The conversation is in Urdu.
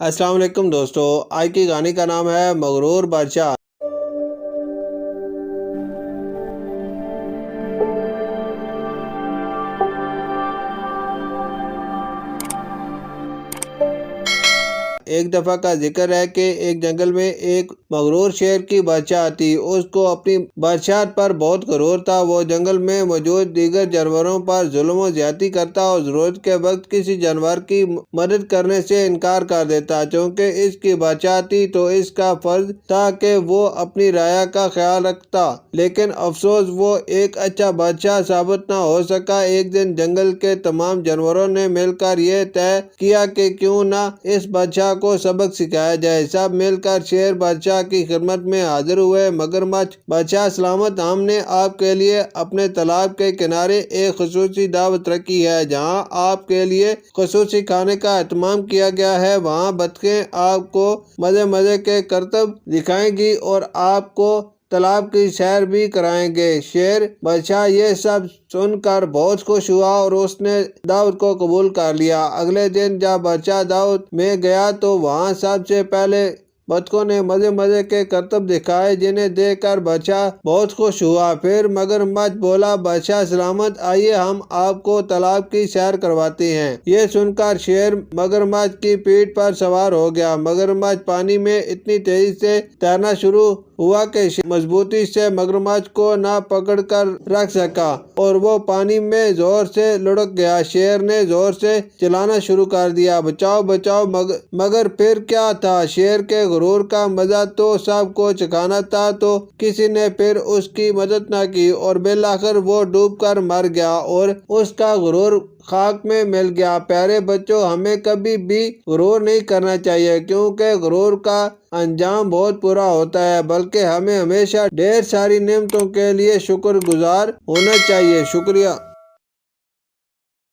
السلام علیکم دوستو، آج کی کہانی کا نام ہے مغرور بادشاہ۔ ایک دفعہ کا ذکر ہے کہ ایک جنگل میں ایک مغرور شیر کی بادشاہ تھی۔ اس کو اپنی بادشاہت پر بہت غرور تھا۔ وہ جنگل میں موجود دیگر جانوروں پر ظلم و زیادتی کرتا اور ضرورت کے وقت کسی جانور کی مدد کرنے سے انکار کر دیتا۔ چونکہ اس کی بادشاہ تھی تو اس کا فرض تھا کہ وہ اپنی رعایا کا خیال رکھتا، لیکن افسوس وہ ایک اچھا بادشاہ ثابت نہ ہو سکا۔ ایک دن جنگل کے تمام جانوروں نے مل کر یہ طے کیا کہ کیوں نہ اس بادشاہ کو سبق سکھایا جائے۔ سب مل کر شیر بادشاہ کی خدمت میں حاضر ہوئے۔ مگرمچھ بادشاہ سلامت، ہم نے آپ کے لیے اپنے تالاب کے کنارے ایک خصوصی دعوت رکھی ہے، جہاں آپ کے لیے خصوصی کھانے کا اہتمام کیا گیا ہے۔ وہاں بطخیں آپ کو مزے مزے کے کرتب دکھائیں گی اور آپ کو تالاب کی سیر بھی کرائیں گے۔ شیر بادشاہ یہ سب سن کر بہت خوش ہوا اور اس نے دعوت کو قبول کر لیا۔ اگلے دن جب بادشاہ دعوت میں گیا تو وہاں سب سے پہلے بطخوں نے مزے مزے کے کرتب دکھائے، جنہیں دیکھ کر بادشاہ بہت خوش ہوا۔ پھر مگرمچھ بولا، بادشاہ سلامت، آئیے ہم آپ کو تالاب کی سیر کرواتے ہیں۔ یہ سن کر شیر مگرمچھ کی پیٹھ پر سوار ہو گیا۔ مگرمچھ پانی میں اتنی تیزی سے تیرنا شروع ہوا کہ شیر مضبوطی سے مگرمچھ کو نہ پکڑ کر رکھ سکا اور وہ پانی میں زور سے لڑک گیا۔ شیر نے زور سے چلانا شروع کر دیا، بچاؤ بچاؤ! مگر پھر کیا تھا، شیر کے غرور کا مزہ تو سب کو چکھانا تھا، تو کسی نے پھر اس کی مدد نہ کی اور بالآخر وہ ڈوب کر مر گیا اور اس کا غرور خاک میں مل گیا۔ پیارے بچوں، ہمیں کبھی بھی غرور نہیں کرنا چاہیے، کیونکہ غرور کا انجام بہت برا ہوتا ہے، بلکہ ہمیں ہمیشہ ڈھیر ساری نعمتوں کے لیے شکر گزار ہونا چاہیے۔ شکریہ۔